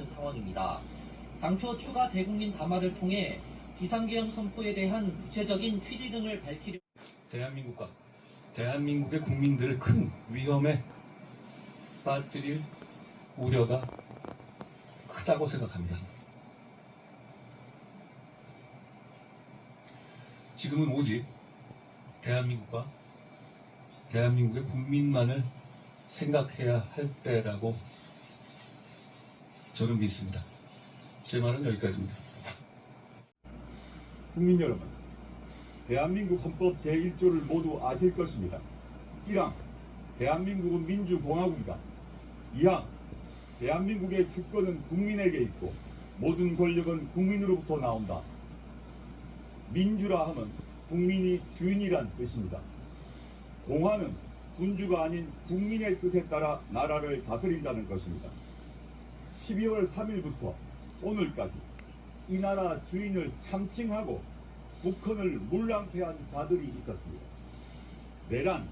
있는 상황입니다. 당초 추가 대국민 담화를 통해 비상계엄 선포에 대한 구체적인 취지 등을 밝히려 대한민국과 대한민국의 국민들을 큰 위험에 빠뜨릴 우려가 크다고 생각합니다. 지금은 오직 대한민국과 대한민국의 국민만을 생각해야 할 때라고 저는 믿습니다. 제 말은 여기까지입니다. 국민 여러분, 대한민국 헌법 제1조를 모두 아실 것입니다. 1항, 대한민국은 민주공화국이다. 2항, 대한민국의 주권은 국민에게 있고 모든 권력은 국민으로부터 나온다. 민주라 하면 국민이 주인이란 뜻입니다. 공화는 군주가 아닌 국민의 뜻에 따라 나라를 다스린다는 것입니다. 12월 3일부터 오늘까지 이 나라 주인을 참칭하고 국헌을 물랑케 한 자들이 있었습니다. 내란,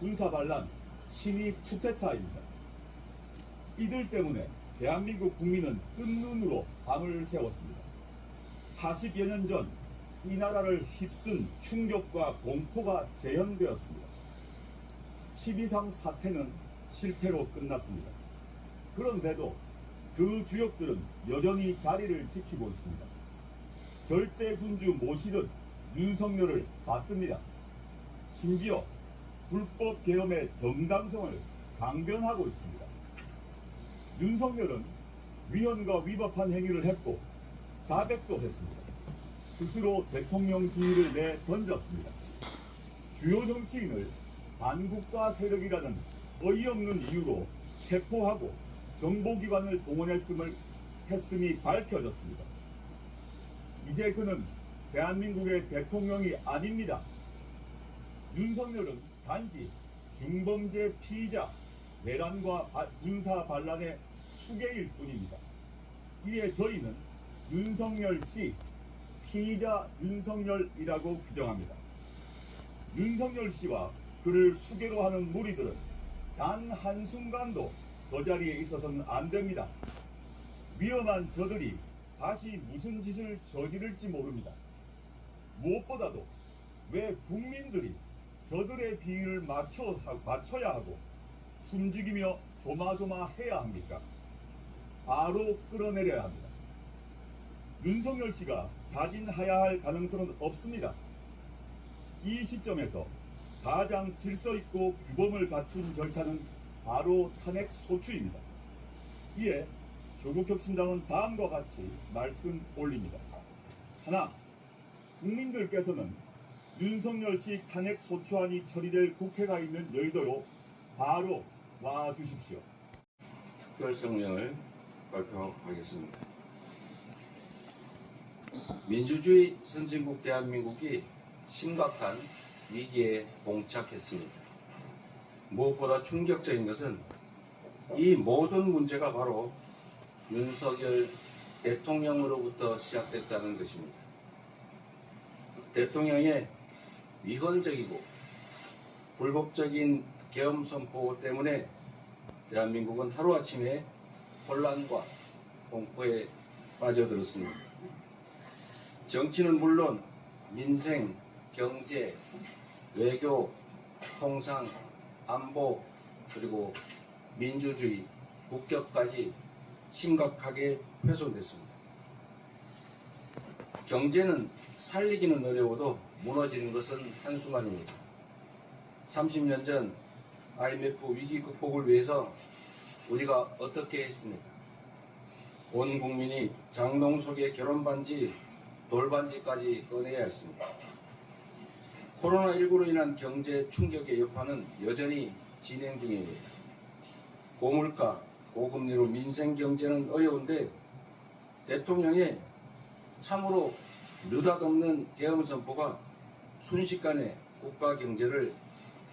군사반란, 친위 쿠데타입니다. 이들 때문에 대한민국 국민은 뜬 눈으로 밤을 새웠습니다. 40여 년 전 이 나라를 휩쓴 충격과 공포가 재현되었습니다. 12.3 사태는 실패로 끝났습니다. 그런데도 그 주역들은 여전히 자리를 지키고 있습니다. 절대 군주 모시듯 윤석열을 받듭니다. 심지어 불법 계엄의 정당성을 강변하고 있습니다. 윤석열은 위헌과 위법한 행위를 했고 자백도 했습니다. 스스로 대통령 지위를 내던졌습니다. 주요 정치인을 반국가 세력이라는 어이없는 이유로 체포하고 정보기관을 동원했음이 밝혀졌습니다. 이제 그는 대한민국의 대통령이 아닙니다. 윤석열은 단지 중범죄 피의자, 내란과 군사 반란의 수괴일 뿐입니다. 이에 저희는 윤석열 씨, 피의자 윤석열이라고 규정합니다. 윤석열 씨와 그를 수괴로 하는 무리들은 단 한순간도 저 자리에 있어서는 안 됩니다. 위험한 저들이 다시 무슨 짓을 저지를지 모릅니다. 무엇보다도 왜 국민들이 저들의 비위를 맞춰야 하고 숨죽이며 조마조마해야 합니까? 바로 끌어내려야 합니다. 윤석열 씨가 자진해야 할 가능성은 없습니다. 이 시점에서 가장 질서 있고 규범을 갖춘 절차는 바로 탄핵 소추입니다. 이에 조국혁신당은 다음과 같이 말씀 올립니다. 하나, 국민들께서는 윤석열 씨 탄핵 소추안이 처리될 국회가 있는 여의도로 바로 와 주십시오. 특별성명을 발표하겠습니다. 민주주의 선진국 대한민국이 심각한 위기에 봉착했습니다. 무엇보다 충격적인 것은 이 모든 문제가 바로 윤석열 대통령으로부터 시작됐다는 것입니다. 대통령의 위헌적이고 불법적인 계엄 선포 때문에 대한민국은 하루아침에 혼란과 공포에 빠져들었습니다. 정치는 물론 민생, 경제, 외교, 통상, 안보, 그리고 민주주의, 국격까지 심각하게 훼손됐습니다. 경제는 살리기는 어려워도 무너지는 것은 한순간입니다. 30년 전 IMF 위기 극복을 위해서 우리가 어떻게 했습니까? 온 국민이 장롱 속에 결혼반지, 돌반지까지 꺼내야 했습니다. 코로나19로 인한 경제 충격의 여파는 여전히 진행 중입니다. 고물가, 고금리로 민생 경제는 어려운데 대통령의 참으로 느닷없는 계엄 선포가 순식간에 국가 경제를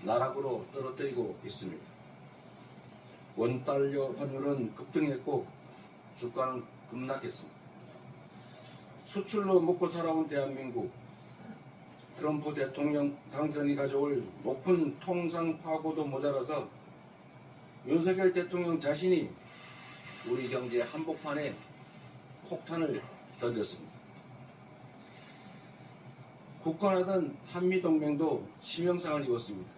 나락으로 떨어뜨리고 있습니다. 원달러 환율은 급등했고 주가는 급락했습니다. 수출로 먹고 살아온 대한민국, 트럼프 대통령 당선이 가져올 높은 통상 파고도 모자라서 윤석열 대통령 자신이 우리 경제 한복판에 폭탄을 던졌습니다. 굳건하던 한미동맹도 치명상을 입었습니다.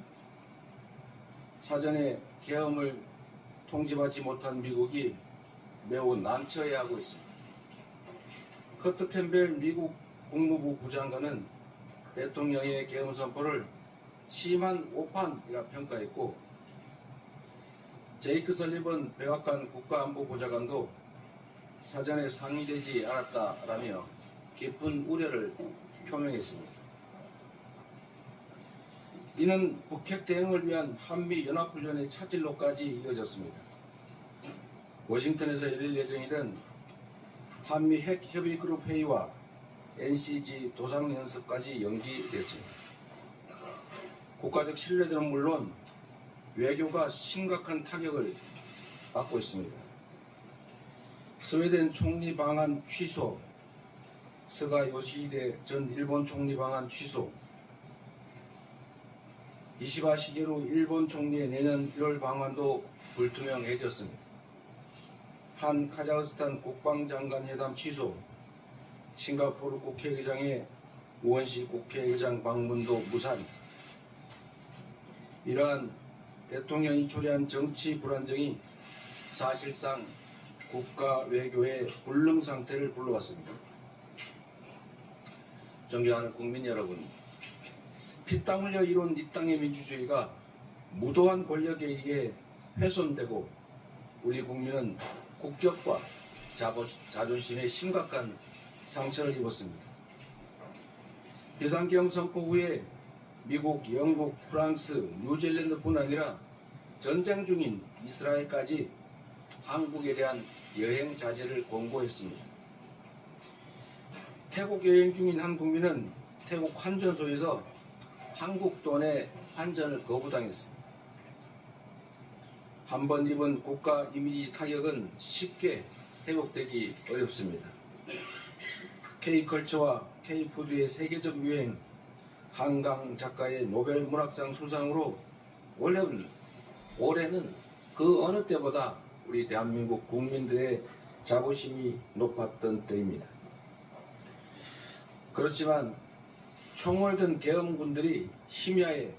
사전에 계엄을 통지받지 못한 미국이 매우 난처해하고 있습니다. 커트 캠벨 미국 국무부 부장관은 대통령의 계엄 선포를 심한 오판이라 평가했고, 제이크 설리번 백악관 국가안보보좌관도 사전에 상의되지 않았다라며 깊은 우려를 표명했습니다. 이는 북핵 대응을 위한 한미 연합훈련의 차질로까지 이어졌습니다. 워싱턴에서 열릴 예정이던 한미 핵협의그룹 회의와 NCG 도상연습까지 연기됐습니다. 국가적 신뢰도는 물론 외교가 심각한 타격을 받고 있습니다. 스웨덴 총리 방한 취소, 스가 요시히데 전 일본 총리 방한 취소, 이시바 시게루 일본 총리의 내년 1월 방한도 불투명해졌습니다. 한 카자흐스탄 국방장관 회담 취소, 싱가포르 국회의장의 우원시 국회의장 방문도 무산. 이러한 대통령이 초래한 정치 불안정이 사실상 국가 외교의 불능 상태를 불러왔습니다. 존경하는 국민 여러분, 피땀 흘려 이룬 이 땅의 민주주의가 무도한 권력에 의해 훼손되고 우리 국민은 국격과 자존심에 심각한 상처를 입었습니다. 비상계엄 선포 후에 미국, 영국, 프랑스, 뉴질랜드뿐 아니라 전쟁 중인 이스라엘까지 한국에 대한 여행 자제를 권고했습니다. 태국 여행 중인 한 국민은 태국 환전소에서 한국 돈의 환전을 거부당했습니다. 한번 입은 국가 이미지 타격은 쉽게 회복되기 어렵습니다. K컬처와 K푸드의 세계적 유행, 한강 작가의 노벨 문학상 수상으로 올해는 그 어느 때보다 우리 대한민국 국민들의 자부심이 높았던 때입니다. 그렇지만 총을 든 계엄군들이 심야에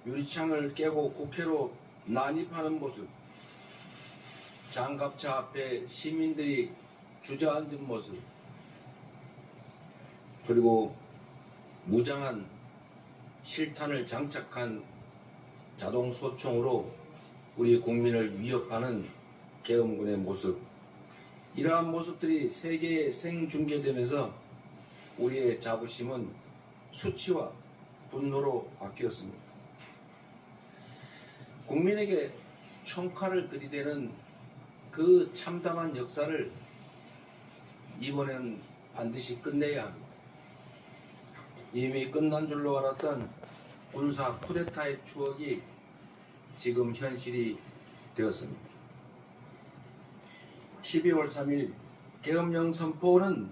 유리창을 깨고 국회로 난입하는 모습, 장갑차 앞에 시민들이 주저앉은 모습, 그리고 무장한 실탄을 장착한 자동 소총으로 우리 국민을 위협하는 계엄군의 모습, 이러한 모습들이 세계에 생중계되면서 우리의 자부심은 수치와 분노로 바뀌었습니다. 국민에게 총칼을 들이대는 그 참담한 역사를 이번에는 반드시 끝내야 합니다. 이미 끝난 줄로 알았던 군사 쿠데타의 추억이 지금 현실이 되었습니다. 12월 3일 계엄령 선포는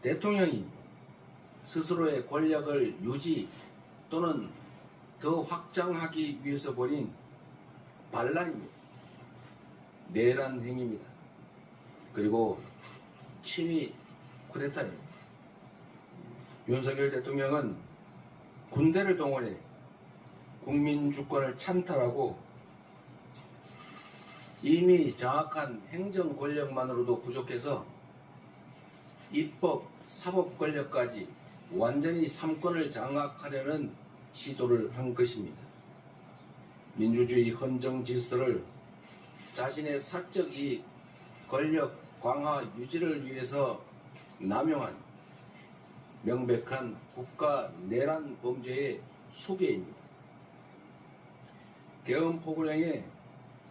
대통령이 스스로의 권력을 유지 또는 더 확장하기 위해서 벌인 반란입니다. 내란 행위입니다. 그리고 친위 쿠데타입니다. 윤석열 대통령은 군대를 동원해 국민 주권을 찬탈하고 이미 장악한 행정 권력만으로도 부족해서 입법, 사법 권력까지 완전히 삼권을 장악하려는 시도를 한 것입니다. 민주주의 헌정 질서를 자신의 사적 이익, 권력 강화 유지를 위해서 남용한 명백한 국가 내란 범죄의 수배입니다. 계엄 포고령에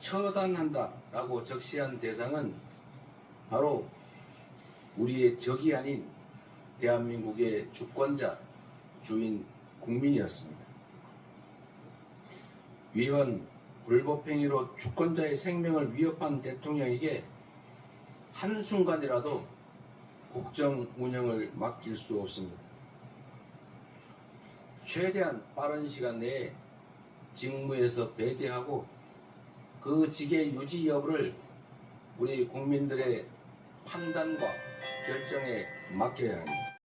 처단한다라고 적시한 대상은 바로 우리의 적이 아닌 대한민국의 주권자, 주인 국민이었습니다. 위헌, 불법행위로 주권자의 생명을 위협한 대통령에게 한순간이라도 국정 운영을 맡길 수 없습니다. 최대한 빠른 시간 내에 직무에서 배제하고 그 직의 유지 여부를 우리 국민들의 판단과 결정에 맡겨야 합니다.